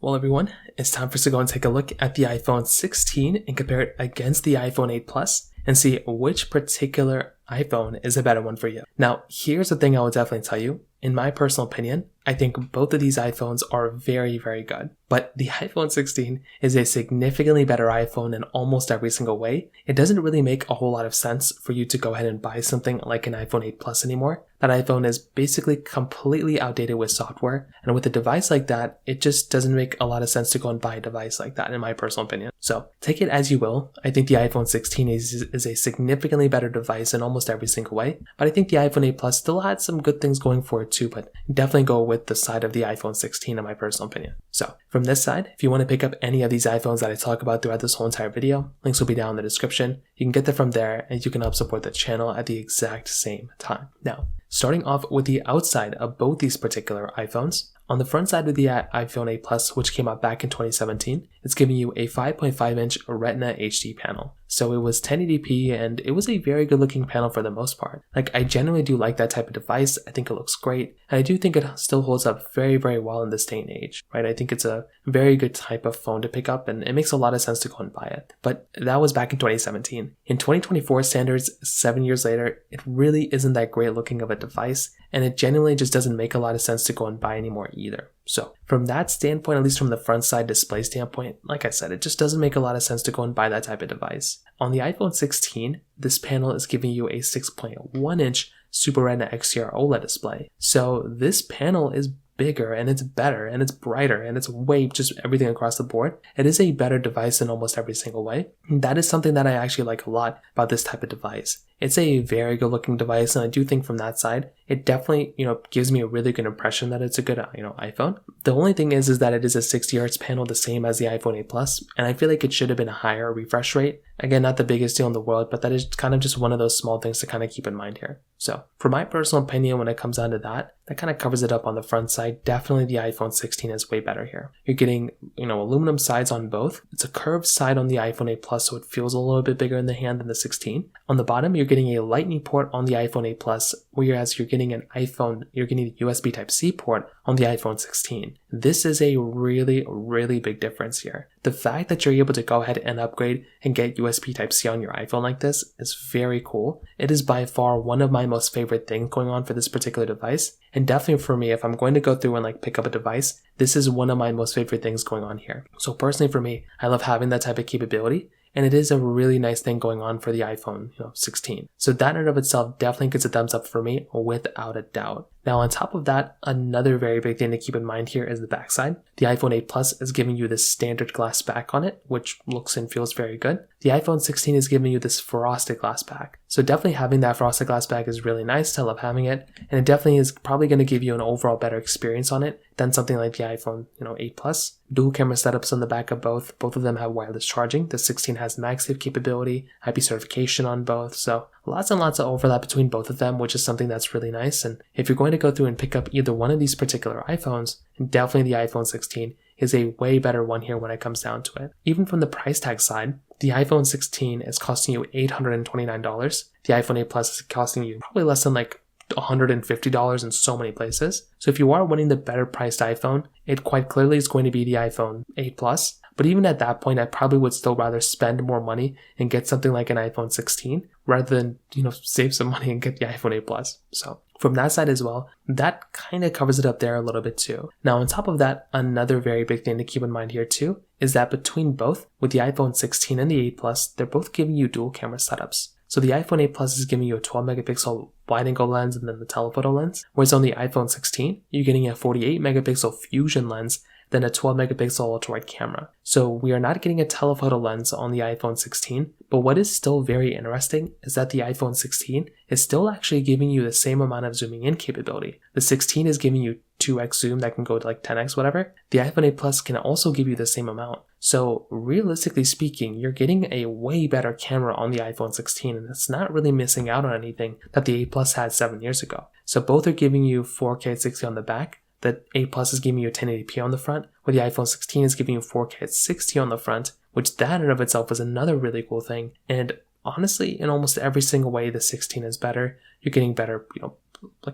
Well, everyone, it's time for us to go and take a look at the iPhone 16 and compare it against the iPhone 8 Plus and see which particular iPhone is a better one for you. Now, here's the thing I would definitely tell you. In my personal opinion, I think both of these iPhones are very, very good. But the iPhone 16 is a significantly better iPhone in almost every single way. It doesn't really make a whole lot of sense for you to go ahead and buy something like an iPhone 8 Plus anymore. That iPhone is basically completely outdated with software. And with a device like that, it just doesn't make a lot of sense to go and buy a device like that, in my personal opinion. So take it as you will. I think the iPhone 16 is a significantly better device in almost every single way. But I think the iPhone 8 Plus still had some good things going for it too, but definitely go with the side of the iPhone 16 in my personal opinion. So from this side, if you want to pick up any of these iPhones that I talk about throughout this whole entire video, links will be down in the description. You can get them from there and you can help support the channel at the exact same time. Now, starting off with the outside of both these particular iPhones, on the front side of the iPhone 8 Plus, which came out back in 2017, it's giving you a 5.5-inch Retina HD panel. So it was 1080p and it was a very good looking panel for the most part. Like, I genuinely do like that type of device. I think it looks great. And I do think it still holds up very, very well in this day and age, right? I think it's a very good type of phone to pick up and it makes a lot of sense to go and buy it. But that was back in 2017. In 2024 standards, 7 years later, it really isn't that great looking of a device. And it genuinely just doesn't make a lot of sense to go and buy anymore either. So from that standpoint, at least from the front side display standpoint, like I said, it just doesn't make a lot of sense to go and buy that type of device. On the iPhone 16, this panel is giving you a 6.1-inch Super Retina XDR OLED display. So this panel is bigger and it's better and it's brighter and it's way just everything across the board. It is a better device in almost every single way. And that is something that I actually like a lot about this type of device. It's a very good looking device, and I do think from that side, it definitely, gives me a really good impression that it's a good, iPhone. The only thing is that it is a 60Hz panel, the same as the iPhone 8 Plus, and I feel like it should have been a higher refresh rate. Again, not the biggest deal in the world, but that is kind of just one of those small things to kind of keep in mind here. So for my personal opinion, when it comes down to that kind of covers it up on the front side. Definitely the iPhone 16 is way better here. You're getting, aluminum sides on both. It's a curved side on the iPhone 8 Plus, so it feels a little bit bigger in the hand than the 16. On the bottom, you're getting a Lightning port on the iPhone 8 Plus, whereas you're getting a USB Type-C port on the iPhone 16. This is a really, really big difference here. The fact that you're able to go ahead and upgrade and get USB Type-C on your iPhone like this is very cool. It is by far one of my most favorite things going on for this particular device. And definitely for me, if I'm going to go through and pick up a device, this is one of my most favorite things going on here. So personally for me, I love having that type of capability. And it is a really nice thing going on for the iPhone 16. So that in and of itself definitely gets a thumbs up for me without a doubt. Now on top of that, another very big thing to keep in mind here is the backside. The iPhone 8 Plus is giving you this standard glass back on it, which looks and feels very good. The iPhone 16 is giving you this frosted glass back. So definitely having that frosted glass back is really nice. I love having it. And it definitely is probably going to give you an overall better experience on it than something like the iPhone 8 Plus. Dual camera setups on the back of both. Both of them have wireless charging. The 16 has MagSafe capability, IP certification on both. So lots and lots of overlap between both of them, which is something that's really nice. And if you're going to go through and pick up either one of these particular iPhones, definitely the iPhone 16 is a way better one here when it comes down to it. Even from the price tag side, the iPhone 16 is costing you $829. The iPhone 8 Plus is costing you probably less than $150 in so many places. So if you are wanting the better priced iPhone, it quite clearly is going to be the iPhone 8 Plus. But even at that point, I probably would still rather spend more money and get something like an iPhone 16 rather than, save some money and get the iPhone 8 Plus. So from that side as well, that kind of covers it up there a little bit too. Now on top of that, another very big thing to keep in mind here too is that between both, with the iPhone 16 and the 8 Plus, they're both giving you dual camera setups. So the iPhone 8 Plus is giving you a 12 megapixel wide angle lens and then the telephoto lens, whereas on the iPhone 16, you're getting a 48 megapixel fusion lens, then a 12 megapixel ultra wide camera. So we are not getting a telephoto lens on the iPhone 16, but what is still very interesting is that the iPhone 16 is still actually giving you the same amount of zooming in capability. The 16 is giving you 2x zoom that can go to 10x whatever. The iPhone 8 Plus can also give you the same amount. So realistically speaking, you're getting a way better camera on the iPhone 16, and it's not really missing out on anything that the 8 Plus had 7 years ago. So both are giving you 4K at 60 on the back. The 8 Plus is giving you a 1080p on the front, where the iPhone 16 is giving you 4K at 60 on the front, which that in and of itself is another really cool thing. And honestly, in almost every single way, the 16 is better. You're getting better,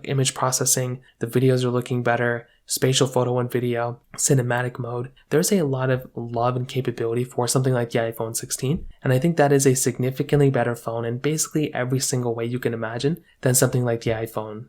image processing. The videos are looking better. spatial photo and video, cinematic mode. There's a lot of love and capability for something like the iPhone 16, and I think that is a significantly better phone in basically every single way you can imagine than something like the iPhone,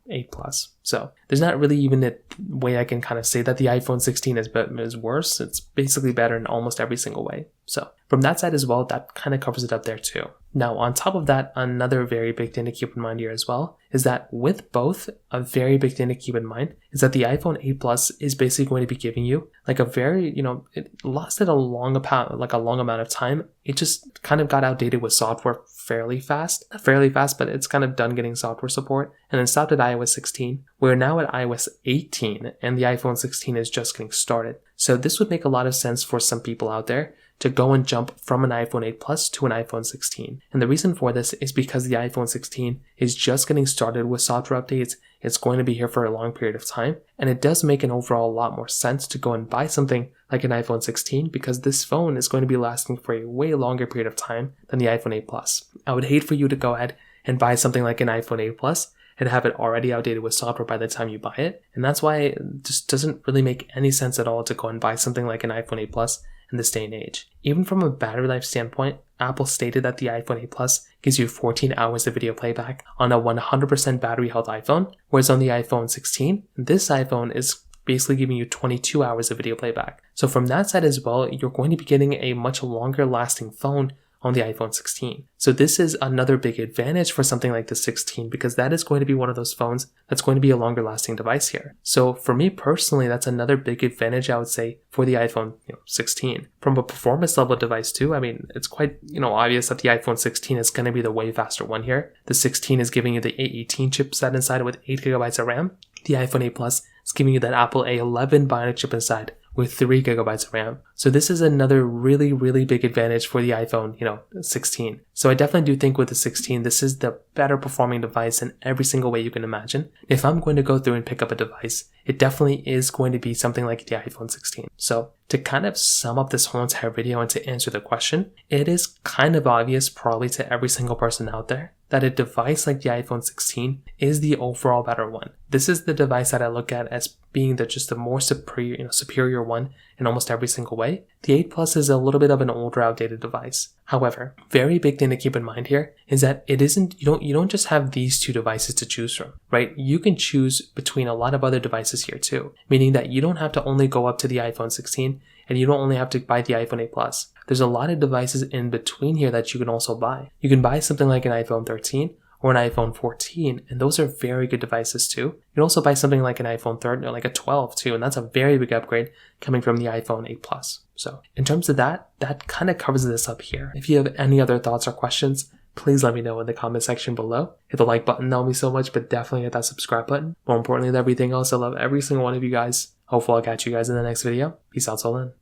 8 Plus. So there's not really even a way I can kind of say that the iPhone 16 is worse. It's basically better in almost every single way. So from that side as well, that kind of covers it up there too. Now, on top of that, another very big thing to keep in mind here as well is that with both, a very big thing to keep in mind is that the iPhone 8 Plus is basically going to be giving you like a very, it lasted a long amount of time. It just kind of got outdated with software fairly fast. Not fairly fast, but it's kind of done getting software support and then stopped at iOS 16. We're now at iOS 18 and the iPhone 16 is just getting started. So this would make a lot of sense for some people out there to go and jump from an iPhone 8 Plus to an iPhone 16. And the reason for this is because the iPhone 16 is just getting started with software updates. It's going to be here for a long period of time. And it does make an overall lot more sense to go and buy something like an iPhone 16 because this phone is going to be lasting for a way longer period of time than the iPhone 8 Plus. I would hate for you to go ahead and buy something like an iPhone 8 Plus and have it already outdated with software by the time you buy it. And that's why it just doesn't really make any sense at all to go and buy something like an iPhone 8 Plus in this day and age. Even from a battery life standpoint, Apple stated that the iPhone 8 Plus gives you 14 hours of video playback on a 100% battery health iPhone, whereas on the iPhone 16, this iPhone is basically giving you 22 hours of video playback. So from that side as well, you're going to be getting a much longer lasting phone on the iPhone 16. So this is another big advantage for something like the 16 because that is going to be one of those phones that's going to be a longer lasting device here. So for me personally, that's another big advantage I would say for the iPhone 16. From a performance level device too, I mean, it's quite obvious that the iPhone 16 is going to be the way faster one here. The 16 is giving you the A18 chipset inside with 8 gigabytes of RAM. The iPhone 8 Plus is giving you that Apple A11 Bionic chip inside with 3 gigabytes of RAM. So this is another really, really big advantage for the iPhone, 16. So I definitely do think with the 16, this is the better performing device in every single way you can imagine. If I'm going to go through and pick up a device, it definitely is going to be something like the iPhone 16. So to kind of sum up this whole entire video and to answer the question, it is kind of obvious probably to every single person out there that a device like the iPhone 16 is the overall better one. This is the device that I look at as being the more superior one in almost every single way. The 8 Plus is a little bit of an older, outdated device. However, very big thing to keep in mind here is that you don't just have these two devices to choose from, right? You can choose between a lot of other devices here too, meaning that you don't have to only go up to the iPhone 16 and you don't only have to buy the iPhone 8 Plus. There's a lot of devices in between here that you can also buy. You can buy something like an iPhone 13 or an iPhone 14, and those are very good devices too. You can also buy something like an iPhone 13 or like a 12 too, and that's a very big upgrade coming from the iPhone 8 Plus. So in terms of that kind of covers this up here. If you have any other thoughts or questions, please let me know in the comment section below. Hit the like button, that'll mean so much, but definitely hit that subscribe button. More importantly than everything else, I love every single one of you guys. Hopefully I'll catch you guys in the next video. Peace out till then.